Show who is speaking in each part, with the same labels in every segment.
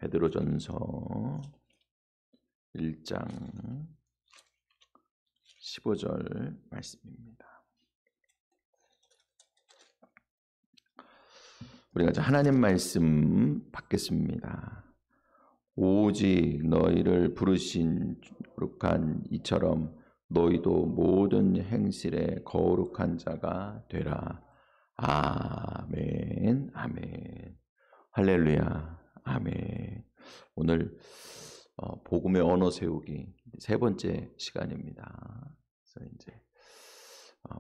Speaker 1: 베드로전서 1장 15절 말씀입니다. 우리가 이제 하나님 말씀 받겠습니다. 오직 너희를 부르신 거룩한 이처럼 너희도 모든 행실에 거룩한 자가 되라. 아멘, 아멘, 할렐루야, 아멘. 오늘 복음의 언어 세우기 세 번째 시간입니다. 그래서 이제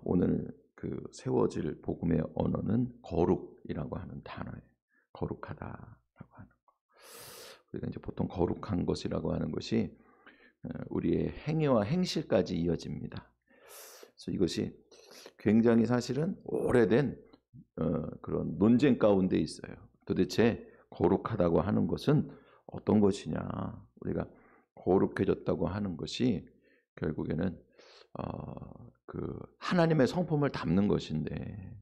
Speaker 1: 오늘 그 세워질 복음의 언어는 거룩이라고 하는 단어예요. 거룩하다라고 하는 거. 우리가 이제 보통 거룩한 것이라고 하는 것이 우리의 행위와 행실까지 이어집니다. 그래서 이것이 굉장히 사실은 오래된 그런 논쟁 가운데 있어요. 도대체 거룩하다고 하는 것은 어떤 것이냐? 우리가 거룩해졌다고 하는 것이 결국에는 그 하나님의 성품을 담는 것인데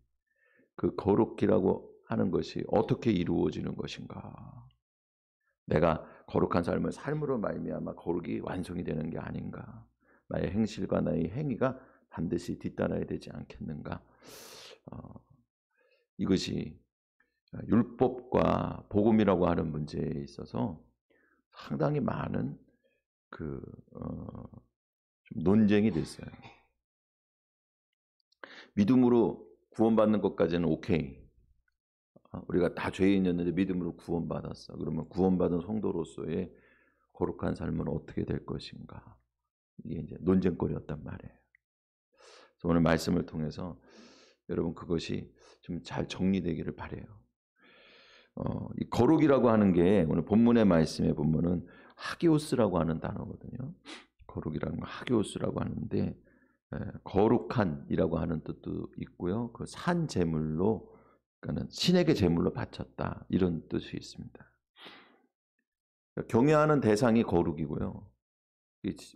Speaker 1: 그 거룩이라고 하는 것이 어떻게 이루어지는 것인가? 내가 거룩한 삶을 삶으로 말미암아 거룩이 완성이 되는 게 아닌가? 나의 행실과 나의 행위가 반드시 뒤따라야 되지 않겠는가? 이것이 율법과 복음이라고 하는 문제에 있어서 상당히 많은 좀 논쟁이 됐어요. 믿음으로 구원받는 것까지는 오케이. 우리가 다 죄인이었는데 믿음으로 구원받았어. 그러면 구원받은 성도로서의 거룩한 삶은 어떻게 될 것인가? 이게 이제 논쟁거리였단 말이에요. 그래서 오늘 말씀을 통해서 여러분 그것이 좀 잘 정리되기를 바라요. 이 거룩이라고 하는 게 오늘 본문의 말씀에 보면은 하기오스라고 하는 단어거든요. 거룩이라는 거 하기오스라고 하는데 거룩한이라고 하는 뜻도 있고요. 그 산 제물로 그러니까 신에게 제물로 바쳤다 이런 뜻이 있습니다. 경외하는 대상이 거룩이고요.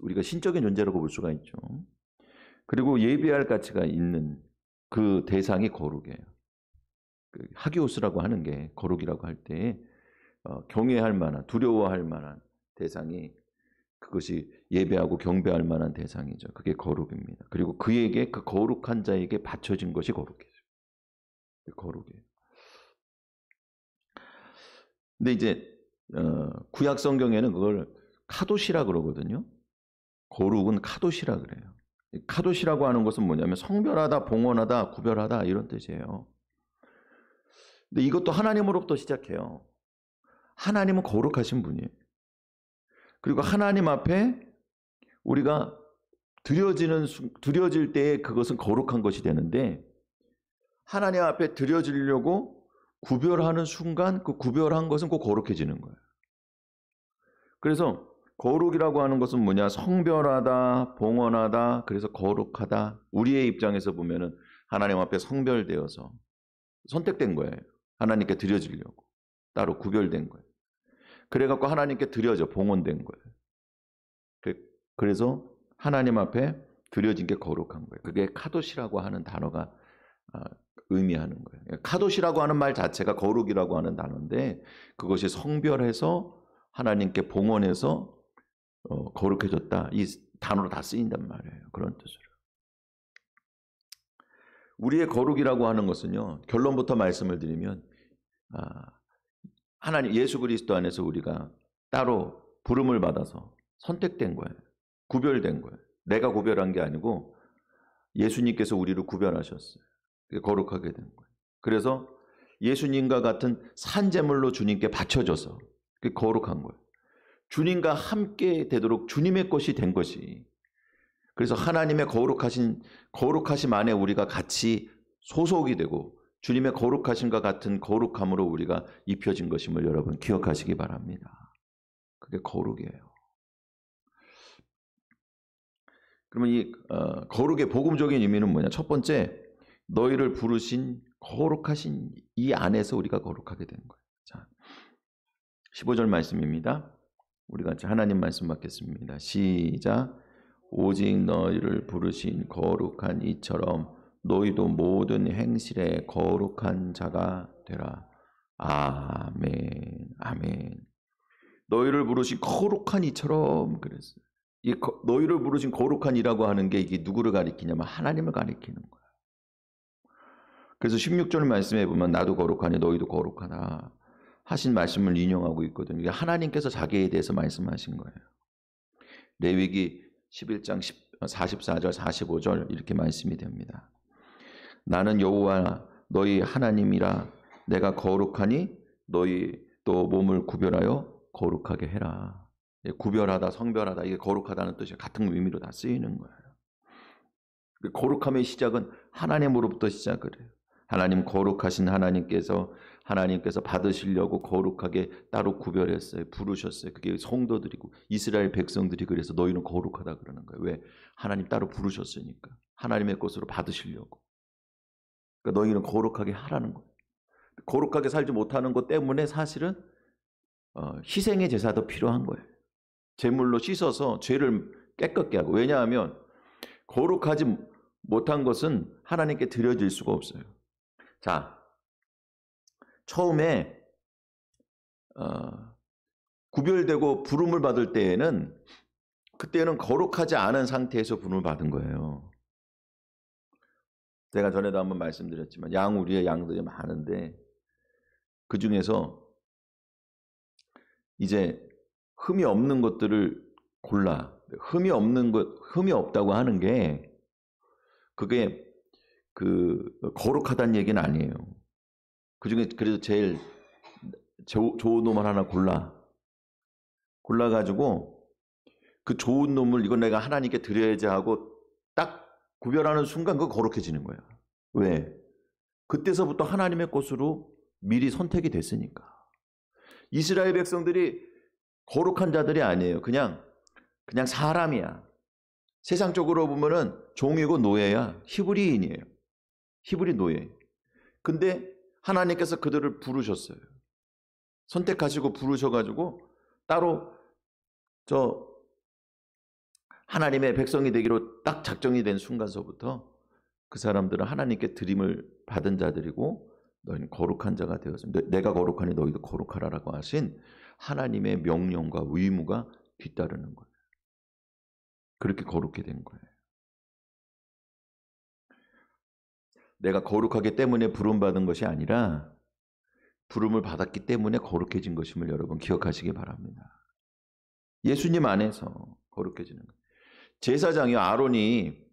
Speaker 1: 우리가 신적인 존재라고 볼 수가 있죠. 그리고 예배할 가치가 있는 그 대상이 거룩이에요. 그 하기오스라고 하는 게 거룩이라고 할 때 경외할 만한, 두려워할 만한 대상이 그것이 예배하고 경배할 만한 대상이죠. 그게 거룩입니다. 그리고 그에게 그 거룩한 자에게 바쳐진 것이 거룩이에요. 거룩이에요. 근데 이제 구약 성경에는 그걸 카도시라 그러거든요. 거룩은 카도시라 그래요. 카도시라고 하는 것은 뭐냐면 성별하다, 봉헌하다, 구별하다 이런 뜻이에요. 근데 이것도 하나님으로부터 시작해요. 하나님은 거룩하신 분이에요. 그리고 하나님 앞에 우리가 드려질 때에 그것은 거룩한 것이 되는데 하나님 앞에 드려지려고 구별하는 순간 그 구별한 것은 꼭 거룩해지는 거예요. 그래서 거룩이라고 하는 것은 뭐냐? 성별하다, 봉헌하다, 그래서 거룩하다. 우리의 입장에서 보면은 하나님 앞에 성별되어서 선택된 거예요. 하나님께 드려지려고. 따로 구별된 거예요. 그래갖고 하나님께 드려져 봉헌된 거예요. 그래서 하나님 앞에 드려진 게 거룩한 거예요. 그게 카도시라고 하는 단어가 의미하는 거예요. 카도시라고 하는 말 자체가 거룩이라고 하는 단어인데 그것이 성별해서 하나님께 봉헌해서 거룩해졌다. 이 단어로 다 쓰인단 말이에요. 그런 뜻으로. 우리의 거룩이라고 하는 것은요. 결론부터 말씀을 드리면 하나님 예수 그리스도 안에서 우리가 따로 부름을 받아서 선택된 거예요. 구별된 거예요. 내가 구별한 게 아니고 예수님께서 우리를 구별하셨어요. 거룩하게 된 거예요. 그래서 예수님과 같은 산제물로 주님께 바쳐져서 거룩한 거예요. 주님과 함께 되도록 주님의 것이 된 것이. 그래서 하나님의 거룩하심 안에 우리가 같이 소속이 되고 주님의 거룩하심과 같은 거룩함으로 우리가 입혀진 것임을 여러분 기억하시기 바랍니다. 그게 거룩이에요. 그러면 이 거룩의 복음적인 의미는 뭐냐? 첫 번째, 너희를 부르신 거룩하신 이 안에서 우리가 거룩하게 되는 거예요. 자, 15절 말씀입니다. 우리가 하나님 말씀 받겠습니다. 시작. 오직 너희를 부르신 거룩한 이처럼 너희도 모든 행실에 거룩한 자가 되라. 아멘, 아멘. 너희를 부르신 거룩한 이처럼 그랬어요. 너희를 부르신 거룩한 이라고 하는 게 이게 누구를 가리키냐면 하나님을 가리키는 거예요. 그래서 16절 말씀에 보면 나도 거룩하니 너희도 거룩하나 하신 말씀을 인용하고 있거든요. 이게 하나님께서 자기에 대해서 말씀하신 거예요. 레위기 11장 44절 45절 이렇게 말씀이 됩니다. 나는 여호와 너희 하나님이라 내가 거룩하니 너희 또 몸을 구별하여 거룩하게 해라. 구별하다, 성별하다 이게 거룩하다는 뜻이 같은 의미로 다 쓰이는 거예요. 거룩함의 시작은 하나님으로부터 시작을 해요. 하나님 거룩하신 하나님께서 받으시려고 거룩하게 따로 구별했어요. 부르셨어요. 그게 성도들이고 이스라엘 백성들이 그래서 너희는 거룩하다 그러는 거예요. 왜? 하나님 따로 부르셨으니까. 하나님의 것으로 받으시려고. 그러니까 너희는 거룩하게 하라는 거예요. 거룩하게 살지 못하는 것 때문에 사실은 희생의 제사도 필요한 거예요. 제물로 씻어서 죄를 깨끗게 하고. 왜냐하면 거룩하지 못한 것은 하나님께 드려질 수가 없어요. 자, 처음에 구별되고 부름을 받을 때에는 그때는 거룩하지 않은 상태에서 부름을 받은 거예요. 제가 전에도 한번 말씀드렸지만 우리의 양들이 많은데 그 중에서 이제 흠이 없는 것들을 골라. 흠이 없다고 하는 게 그게 거룩하다는 얘기는 아니에요. 그 중에 그래도 제일 좋은 놈을 하나 골라가지고 그 좋은 놈을 이건 내가 하나님께 드려야지 하고 딱 구별하는 순간 그거 거룩해지는 거야. 왜? 그때서부터 하나님의 것으로 미리 선택이 됐으니까. 이스라엘 백성들이 거룩한 자들이 아니에요. 그냥 사람이야. 세상적으로 보면은 종이고 노예야. 히브리인이에요. 히브리 노예. 근데 하나님께서 그들을 부르셨어요. 선택하시고 부르셔가지고 따로 하나님의 백성이 되기로 딱 작정이 된 순간서부터 그 사람들은 하나님께 드림을 받은 자들이고 너희는 거룩한 자가 되었습니다. 내가 거룩하니 너희도 거룩하라라고 하신 하나님의 명령과 의무가 뒤따르는 거예요. 그렇게 거룩해 된 거예요. 내가 거룩하기 때문에 부름받은 것이 아니라 부름을 받았기 때문에 거룩해진 것임을 여러분 기억하시기 바랍니다. 예수님 안에서 거룩해지는 거예요. 제사장이 아론이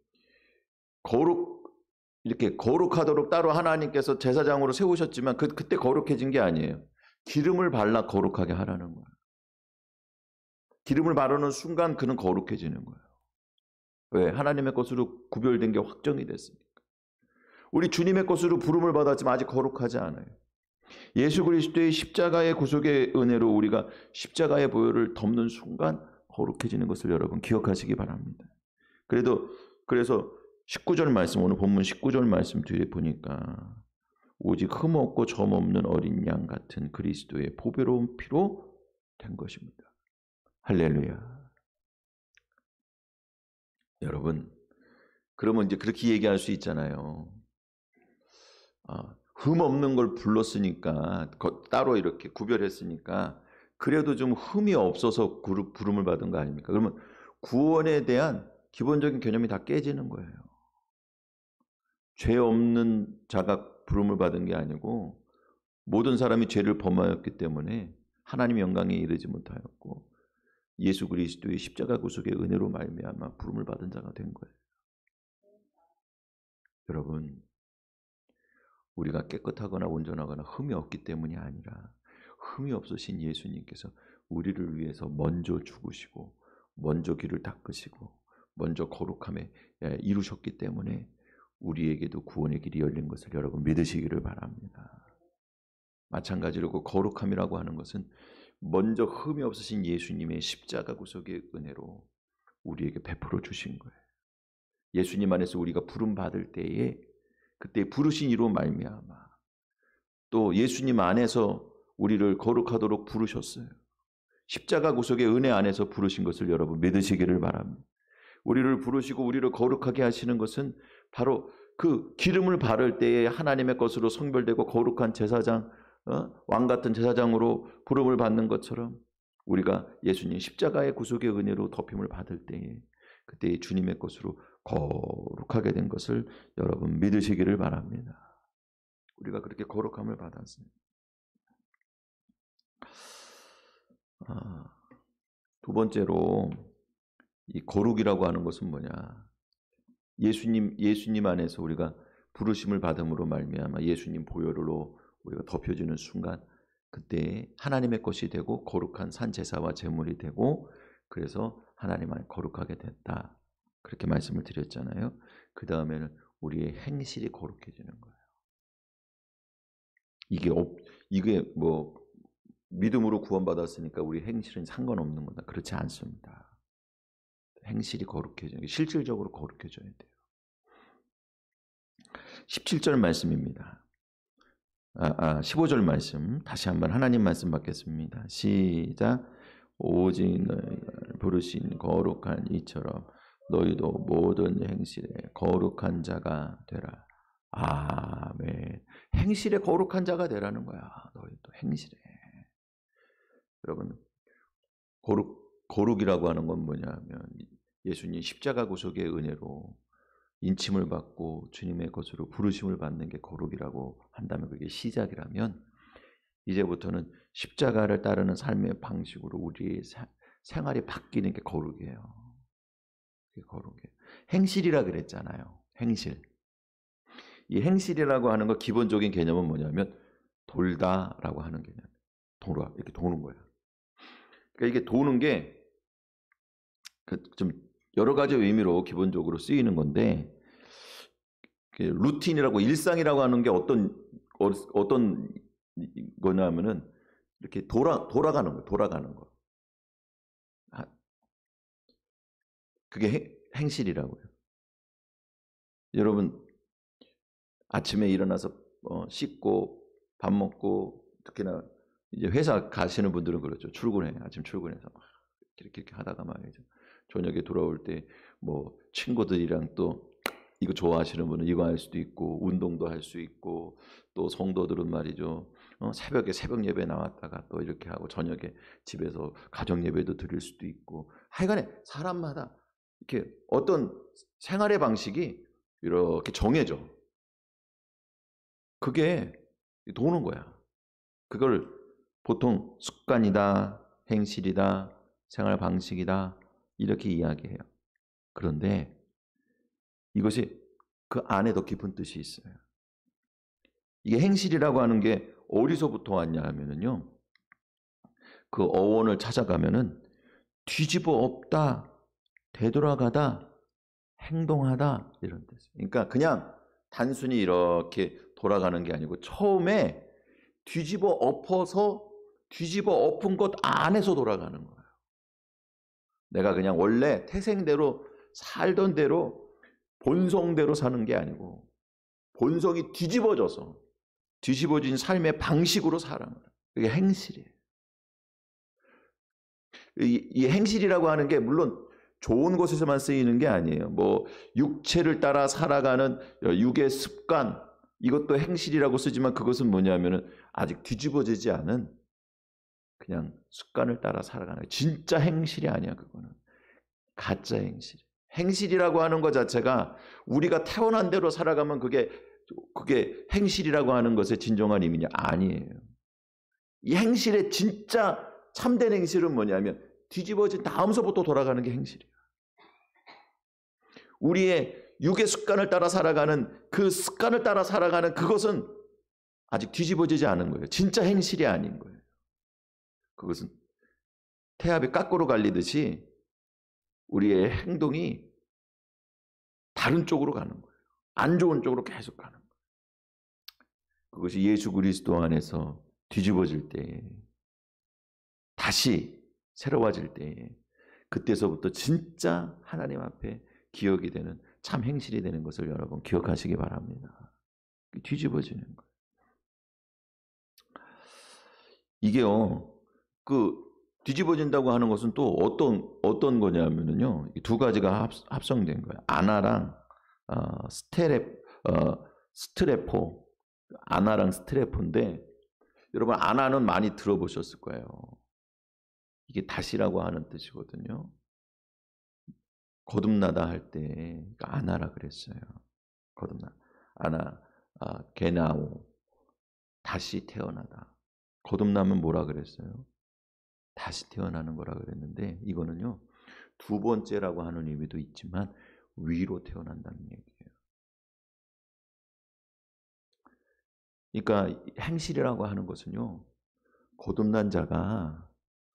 Speaker 1: 이렇게 거룩하도록 따로 하나님께서 제사장으로 세우셨지만 그때 거룩해진 게 아니에요. 기름을 발라 거룩하게 하라는 거예요. 기름을 바르는 순간 그는 거룩해지는 거예요. 왜? 하나님의 것으로 구별된 게 확정이 됐으니까. 우리 주님의 것으로 부름을 받았지만 아직 거룩하지 않아요. 예수 그리스도의 십자가의 구속의 은혜로 우리가 십자가의 보혈을 덮는 순간 거룩해지는 것을 여러분 기억하시기 바랍니다. 그래서 19절 말씀, 오늘 본문 19절 말씀 뒤에 보니까 오직 흠없고 점없는 어린 양 같은 그리스도의 보배로운 피로 된 것입니다. 할렐루야. 여러분, 그러면 이제 그렇게 얘기할 수 있잖아요. 흠 없는 걸 불렀으니까, 따로 이렇게 구별했으니까, 그래도 좀 흠이 없어서 부름을 받은 거 아닙니까? 그러면 구원에 대한 기본적인 개념이 다 깨지는 거예요. 죄 없는 자가 부름을 받은 게 아니고, 모든 사람이 죄를 범하였기 때문에 하나님의 영광에 이르지 못하였고, 예수 그리스도의 십자가 구속의 은혜로 말미암아 부름을 받은 자가 된 거예요. 여러분, 우리가 깨끗하거나 온전하거나 흠이 없기 때문이 아니라 흠이 없으신 예수님께서 우리를 위해서 먼저 죽으시고 먼저 길을 닦으시고 먼저 거룩함에 이루셨기 때문에 우리에게도 구원의 길이 열린 것을 여러분 믿으시기를 바랍니다. 마찬가지로 그 거룩함이라고 하는 것은 먼저 흠이 없으신 예수님의 십자가 구속의 은혜로 우리에게 베풀어 주신 거예요. 예수님 안에서 우리가 부름 받을 때에 그때 부르신 이로 말미암아 또 예수님 안에서 우리를 거룩하도록 부르셨어요. 십자가 구속의 은혜 안에서 부르신 것을 여러분 믿으시기를 바랍니다. 우리를 부르시고 우리를 거룩하게 하시는 것은 바로 그 기름을 바를 때에 하나님의 것으로 성별되고 거룩한 제사장, 왕 같은 제사장으로 부름을 받는 것처럼 우리가 예수님 십자가의 구속의 은혜로 덮임을 받을 때에 그때 주님의 것으로 거룩하게 된 것을 여러분 믿으시기를 바랍니다. 우리가 그렇게 거룩함을 받았습니다. 두 번째로 이 거룩이라고 하는 것은 뭐냐? 예수님 안에서 우리가 부르심을 받음으로 말미암아 예수님 보혈로 우리가 덮여지는 순간 그때 하나님의 것이 되고 거룩한 산 제사와 제물이 되고 그래서 하나님 안에 거룩하게 됐다. 그렇게 말씀을 드렸잖아요. 그 다음에는 우리의 행실이 거룩해지는 거예요. 이게 뭐 믿음으로 구원받았으니까 우리 행실은 상관없는 거다. 그렇지 않습니다. 행실이 거룩해져야 돼요. 실질적으로 거룩해져야 돼요. 17절 말씀입니다. 15절 말씀 다시 한번 하나님 말씀 받겠습니다. 시작. 오직 너희가 부르신 거룩한 이처럼 너희도 모든 행실에 거룩한 자가 되라. 아멘. 행실에 거룩한 자가 되라는 거야. 너희도 행실에. 여러분 거룩이라고 하는 건 뭐냐면 예수님 십자가 구속의 은혜로 인침을 받고 주님의 것으로 부르심을 받는 게 거룩이라고 한다면 그게 시작이라면 이제부터는 십자가를 따르는 삶의 방식으로 우리의 생활이 바뀌는 게 거룩이에요. 그게 거룩이에요. 행실이라 그랬잖아요. 행실. 이 행실이라고 하는 거 기본적인 개념은 뭐냐면 돌다라고 하는 개념. 이렇게 도는 거야. 그러니까 이게 도는 게 좀 여러 가지 의미로 기본적으로 쓰이는 건데 루틴이라고 일상이라고 하는 게 어떤 거냐면은 이렇게 돌아가는 거, 돌아가는 거. 그게 행실이라고요. 여러분 아침에 일어나서 씻고 밥 먹고 특히나 이제 회사 가시는 분들은 그렇죠. 아침 출근해서 막 이렇게 하다가 말이죠. 저녁에 돌아올 때 뭐 친구들이랑 또 이거 좋아하시는 분은 이거 할 수도 있고 운동도 할 수 있고 또 성도들은 말이죠. 새벽에 새벽 예배 나왔다가 또 이렇게 하고 저녁에 집에서 가정 예배도 드릴 수도 있고 하여간에 사람마다 이렇게 어떤 생활의 방식이 이렇게 정해져. 그게 도는 거야. 그걸 보통 습관이다, 행실이다, 생활 방식이다 이렇게 이야기해요. 그런데 이것이 그 안에 더 깊은 뜻이 있어요. 이게 행실이라고 하는 게 어디서부터 왔냐 하면은요. 그 어원을 찾아가면은 뒤집어 엎다, 되돌아가다, 행동하다 이런 뜻이에요. 그러니까 그냥 단순히 이렇게 돌아가는 게 아니고 처음에 뒤집어 엎은 것 안에서 돌아가는 거예요. 내가 그냥 원래 태생대로 살던 대로 본성대로 사는 게 아니고 본성이 뒤집어진 삶의 방식으로 살아가는 거예요. 그게 행실이에요. 이 행실이라고 하는 게 물론 좋은 곳에서만 쓰이는 게 아니에요. 뭐 육체를 따라 살아가는 육의 습관 이것도 행실이라고 쓰지만 그것은 뭐냐면은 아직 뒤집어지지 않은 그냥 습관을 따라 살아가는 거예요. 진짜 행실이 아니야. 그거는 가짜 행실. 행실이라고 하는 것 자체가 우리가 태어난 대로 살아가면 그게 행실이라고 하는 것의 진정한 의미냐? 아니에요. 이 행실의 진짜 참된 행실은 뭐냐면 뒤집어진 다음서부터 돌아가는 게 행실이에요. 우리의 육의 습관을 따라 살아가는 그 습관을 따라 살아가는 그것은 아직 뒤집어지지 않은 거예요. 진짜 행실이 아닌 거예요. 그것은 태압이 깎으로 갈리듯이 우리의 행동이 다른 쪽으로 가는 거예요. 안 좋은 쪽으로 계속 가는 거예요. 그것이 예수 그리스도 안에서 뒤집어질 때에 다시 새로워질 때에 그때서부터 진짜 하나님 앞에 기억이 되는 참 행실이 되는 것을 여러분 기억하시기 바랍니다. 뒤집어지는 거예요. 이게요. 뒤집어진다고 하는 것은 또 어떤 거냐면요. 두 가지가 합성된 거예요. 아나랑 스트레포. 아나랑 스트레포인데 여러분 아나는 많이 들어보셨을 거예요. 이게 다시라고 하는 뜻이거든요. 거듭나다 할 때 아나라 그랬어요. 거듭나. 아나, 게나오. 다시 태어나다. 거듭나면 뭐라 그랬어요? 다시 태어나는 거라 그랬는데 이거는요. 두 번째라고 하는 의미도 있지만 위로 태어난다는 얘기예요. 그러니까 행실이라고 하는 것은요. 거듭난 자가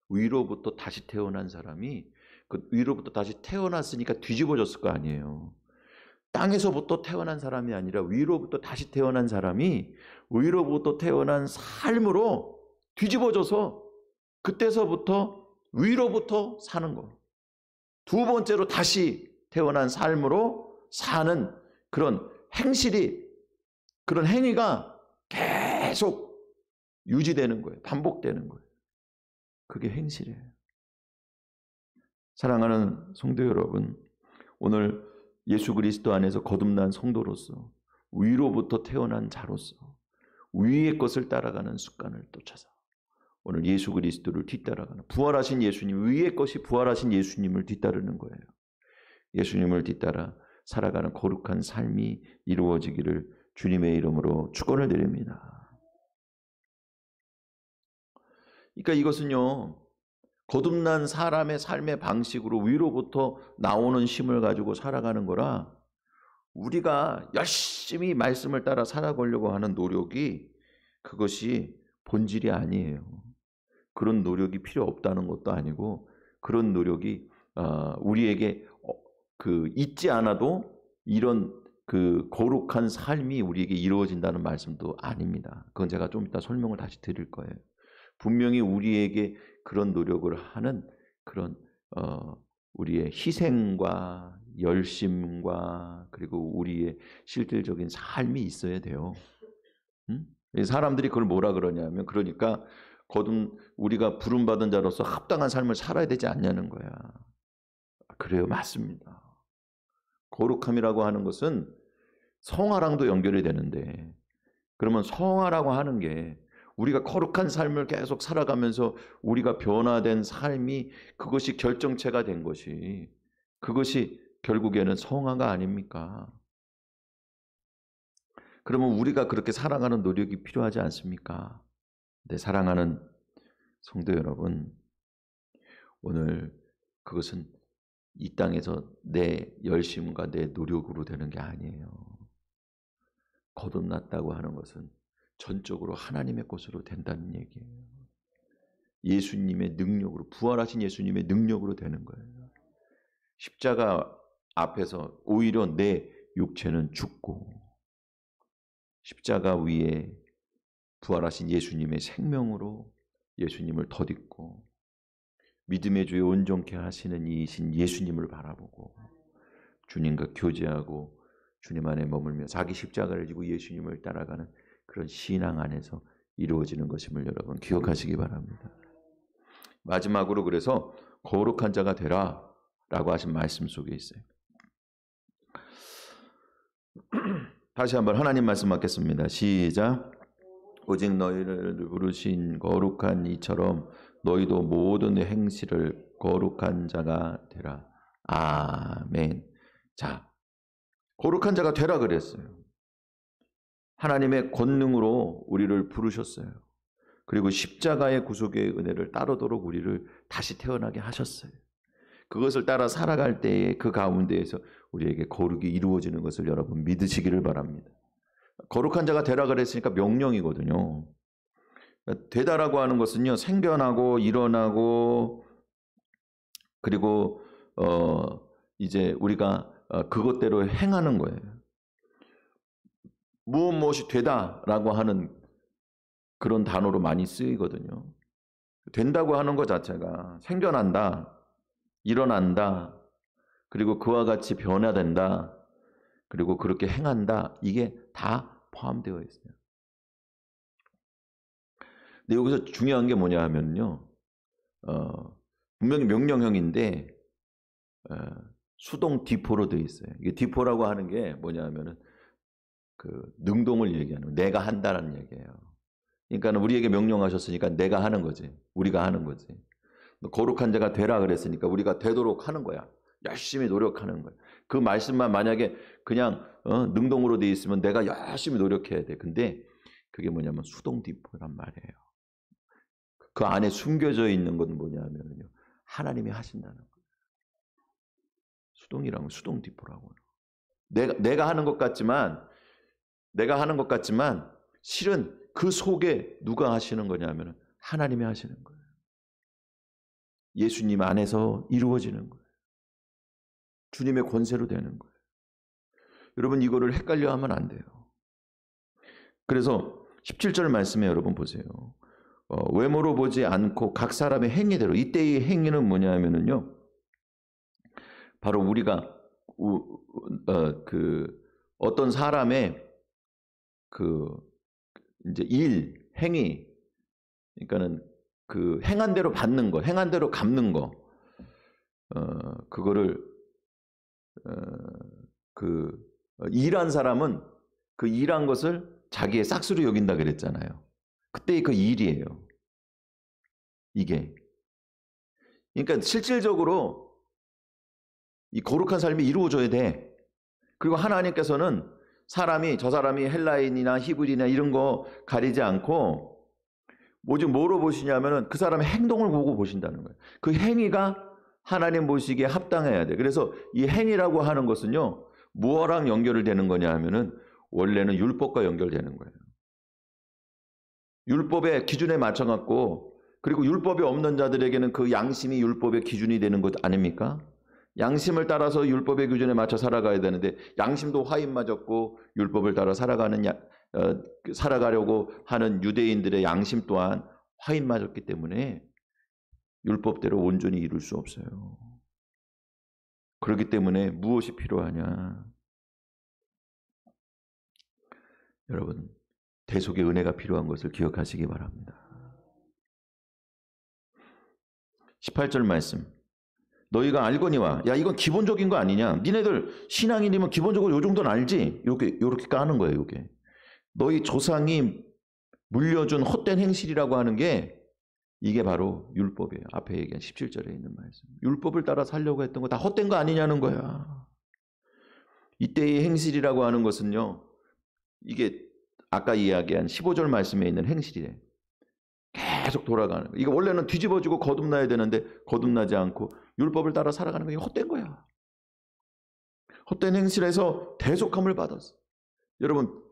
Speaker 1: 위로부터 다시 태어난 사람이 그 위로부터 다시 태어났으니까 뒤집어졌을 거 아니에요. 땅에서부터 태어난 사람이 아니라 위로부터 다시 태어난 사람이 위로부터 태어난 삶으로 뒤집어져서 그때서부터 위로부터 사는 거. 두 번째로 다시 태어난 삶으로 사는 그런 행실이, 그런 행위가 계속 유지되는 거예요. 반복되는 거예요. 그게 행실이에요. 사랑하는 성도 여러분, 오늘 예수 그리스도 안에서 거듭난 성도로서 위로부터 태어난 자로서 위의 것을 따라가는 습관을 또 찾아 오늘 예수 그리스도를 뒤따라가는 부활하신 예수님, 위의 것이 부활하신 예수님을 뒤따르는 거예요. 예수님을 뒤따라 살아가는 거룩한 삶이 이루어지기를 주님의 이름으로 축원을 드립니다. 그러니까 이것은요, 거듭난 사람의 삶의 방식으로 위로부터 나오는 힘을 가지고 살아가는 거라 우리가 열심히 말씀을 따라 살아가려고 하는 노력이 그것이 본질이 아니에요. 그런 노력이 필요 없다는 것도 아니고 그런 노력이 우리에게 있지 않아도 이런 그 거룩한 삶이 우리에게 이루어진다는 말씀도 아닙니다. 그건 제가 좀 이따 설명을 다시 드릴 거예요. 분명히 우리에게 그런 노력을 하는 그런 우리의 희생과 열심과 그리고 우리의 실질적인 삶이 있어야 돼요. 사람들이 그걸 뭐라 그러냐면 그러니까 우리가 부름받은 자로서 합당한 삶을 살아야 되지 않냐는 거야. 그래요, 맞습니다. 거룩함이라고 하는 것은 성화랑도 연결이 되는데 그러면 성화라고 하는 게 우리가 거룩한 삶을 계속 살아가면서 우리가 변화된 삶이 그것이 결정체가 된 것이 그것이 결국에는 성화가 아닙니까? 그러면 우리가 그렇게 살아가는 노력이 필요하지 않습니까? 네, 사랑하는 성도 여러분, 오늘 그것은 이 땅에서 내 열심과 내 노력으로 되는 게 아니에요. 거듭났다고 하는 것은 전적으로 하나님의 것으로 된다는 얘기예요. 예수님의 능력으로, 부활하신 예수님의 능력으로 되는 거예요. 십자가 앞에서 오히려 내 육체는 죽고 십자가 위에 부활하신 예수님의 생명으로 예수님을 덧입고 믿음의 주에 온전케 하시는 이이신 예수님을 바라보고 주님과 교제하고 주님 안에 머물며 자기 십자가를 지고 예수님을 따라가는 그런 신앙 안에서 이루어지는 것임을 여러분 기억하시기 바랍니다. 마지막으로 그래서 거룩한 자가 되라 라고 하신 말씀 속에 있어요. 다시 한번 하나님 말씀 받겠습니다. 시작. 오직 너희를 부르신 거룩한 이처럼 너희도 모든 행실을 거룩한 자가 되라. 아멘. 자, 거룩한 자가 되라 그랬어요. 하나님의 권능으로 우리를 부르셨어요. 그리고 십자가의 구속의 은혜를 따르도록 우리를 다시 태어나게 하셨어요. 그것을 따라 살아갈 때에 그 가운데에서 우리에게 거룩이 이루어지는 것을 여러분 믿으시기를 바랍니다. 거룩한 자가 되라 그랬으니까 명령이거든요. 되다라고 하는 것은요, 생겨나고 일어나고 그리고 이제 우리가 그것대로 행하는 거예요. 무엇이 되다라고 하는 그런 단어로 많이 쓰이거든요. 된다고 하는 것 자체가 생겨난다, 일어난다, 그리고 그와 같이 변화된다, 그리고 그렇게 행한다, 이게 다 포함되어 있어요. 근데 여기서 중요한 게 뭐냐 하면요, 분명히 명령형인데 수동 디포로 되어 있어요. 이게 디포라고 하는 게 뭐냐 하면은 그 능동을 얘기하는, 내가 한다는 얘기예요. 그러니까 우리에게 명령하셨으니까 내가 하는 거지, 우리가 하는 거지. 거룩한 자가 되라 그랬으니까 우리가 되도록 하는 거야. 열심히 노력하는 거야. 그 말씀만 만약에 그냥 능동으로 돼 있으면 내가 열심히 노력해야 돼. 근데 그게 뭐냐면 수동디포란 말이에요. 그 안에 숨겨져 있는 건 뭐냐면요, 하나님이 하신다는 거예요. 수동이라는 건 수동디포라고. 내가 하는 것 같지만 실은 그 속에 누가 하시는 거냐면 하나님이 하시는 거예요. 예수님 안에서 이루어지는 거예요. 주님의 권세로 되는 거예요. 여러분, 이거를 헷갈려 하면 안 돼요. 그래서 17절 말씀에 여러분 보세요. 외모로 보지 않고 각 사람의 행위대로, 이때의 행위는 뭐냐면요, 바로 우리가 어떤 사람의 이제 행위, 그러니까는 그 행한 대로 받는 거, 행한 대로 갚는 거, 그거를 일한 사람은 그 일한 것을 자기의 싹수로 여긴다 그랬잖아요. 그때 그 일이에요. 이게. 그러니까 실질적으로 이 거룩한 삶이 이루어져야 돼. 그리고 하나님께서는 저 사람이 헬라인이나 히브리나 이런 거 가리지 않고 오직 뭐로 보시냐면은 그 사람의 행동을 보고 보신다는 거예요. 그 행위가 하나님 보시기에 합당해야 돼. 그래서 이 행위라고 하는 것은요, 무엇랑 연결이 되는 거냐 하면은 원래는 율법과 연결되는 거예요. 율법의 기준에 맞춰갖고, 그리고 율법이 없는 자들에게는 그 양심이 율법의 기준이 되는 것 아닙니까? 양심을 따라서 율법의 기준에 맞춰 살아가야 되는데 양심도 화인 맞았고 율법을 따라 살아가려고 하는 유대인들의 양심 또한 화인 맞았기 때문에 율법대로 온전히 이룰 수 없어요. 그렇기 때문에 무엇이 필요하냐? 여러분, 대속의 은혜가 필요한 것을 기억하시기 바랍니다. 18절 말씀. 너희가 알거니와, 야, 이건 기본적인 거 아니냐? 니네들 신앙인이면 기본적으로 요 정도는 알지? 요렇게 까는 거예요, 요게. 너희 조상이 물려준 헛된 행실이라고 하는 게 이게 바로 율법이에요. 앞에 얘기한 17절에 있는 말씀. 율법을 따라 살려고 했던 거 다 헛된 거 아니냐는 거야. 이때의 행실이라고 하는 것은요, 이게 아까 이야기한 15절 말씀에 있는 행실이에요. 계속 돌아가는 거예요. 이거 원래는 뒤집어지고 거듭나야 되는데 거듭나지 않고 율법을 따라 살아가는 거, 이게 헛된 거야. 헛된 행실에서 대속함을 받았어. 여러분,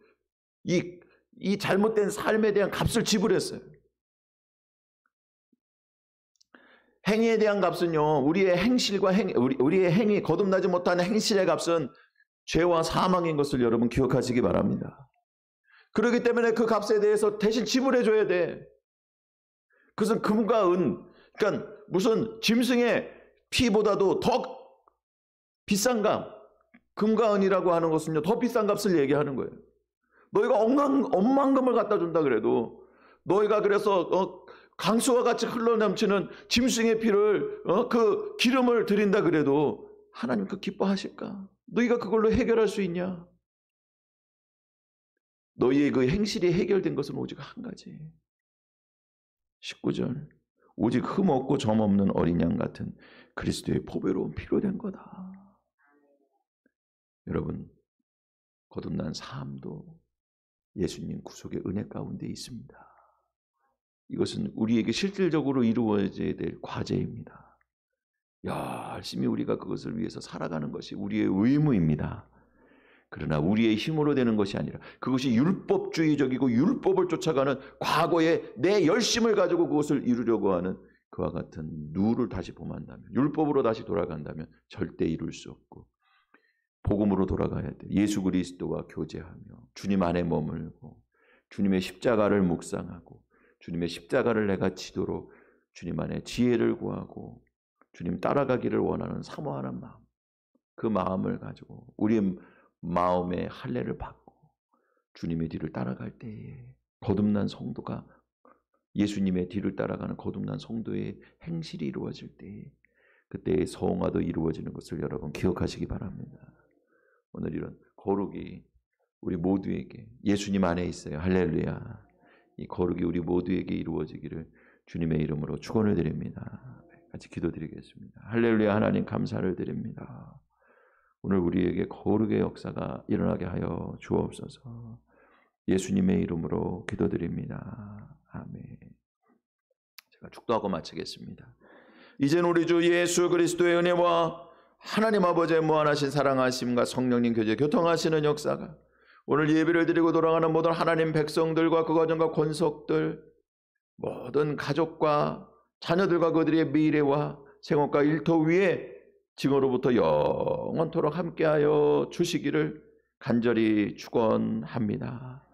Speaker 1: 이 잘못된 삶에 대한 값을 지불했어요. 행위에 대한 값은요, 우리의 행실과 우리의 행위, 거듭나지 못하는 행실의 값은 죄와 사망인 것을 여러분 기억하시기 바랍니다. 그렇기 때문에 그 값에 대해서 대신 지불해 줘야 돼. 그것은 금과 은, 그러니까 무슨 짐승의 피보다도 더 비싼 값, 금과 은이라고 하는 것은요, 더 비싼 값을 얘기하는 거예요. 너희가 억만금을 갖다 준다 그래도, 너희가 그래서 강수와 같이 흘러넘치는 짐승의 피를, 그 기름을 드린다 그래도 하나님 그 기뻐하실까? 너희가 그걸로 해결할 수 있냐? 너희의 그 행실이 해결된 것은 오직 한 가지. 19절. 오직 흠 없고 점 없는 어린 양 같은 그리스도의 보배로운 피로 된 거다. 여러분, 거듭난 삶도 예수님 구속의 은혜 가운데 있습니다. 이것은 우리에게 실질적으로 이루어져야 될 과제입니다. 열심히 우리가 그것을 위해서 살아가는 것이 우리의 의무입니다. 그러나 우리의 힘으로 되는 것이 아니라 그것이 율법주의적이고 율법을 쫓아가는 과거의 내 열심을 가지고 그것을 이루려고 하는 그와 같은 누를 다시 범한다면, 율법으로 다시 돌아간다면 절대 이룰 수 없고, 복음으로 돌아가야 돼. 예수 그리스도와 교제하며 주님 안에 머물고 주님의 십자가를 묵상하고 주님의 십자가를 내가 지도록 주님 안에 지혜를 구하고 주님 따라가기를 원하는 사모하는 마음, 그 마음을 가지고 우리의 마음의 할례를 받고 주님의 뒤를 따라갈 때에 거듭난 성도가, 예수님의 뒤를 따라가는 거듭난 성도의 행실이 이루어질 때에 그때의 성화도 이루어지는 것을 여러분 기억하시기 바랍니다. 오늘 이런 거룩이 우리 모두에게 예수님 안에 있어요. 할렐루야. 이 거룩이 우리 모두에게 이루어지기를 주님의 이름으로 축원을 드립니다. 같이 기도드리겠습니다. 할렐루야. 하나님 감사를 드립니다. 오늘 우리에게 거룩의 역사가 일어나게 하여 주옵소서. 예수님의 이름으로 기도드립니다. 아멘. 제가 축도하고 마치겠습니다. 이제는 우리 주 예수 그리스도의 은혜와 하나님 아버지의 무한하신 사랑하심과 성령님 교제 교통하시는 역사가 오늘 예배를 드리고 돌아가는 모든 하나님 백성들과 그 가정과 권속들, 모든 가족과 자녀들과 그들의 미래와 생업과 일터 위에 지금으로부터 영원토록 함께하여 주시기를 간절히 축원합니다.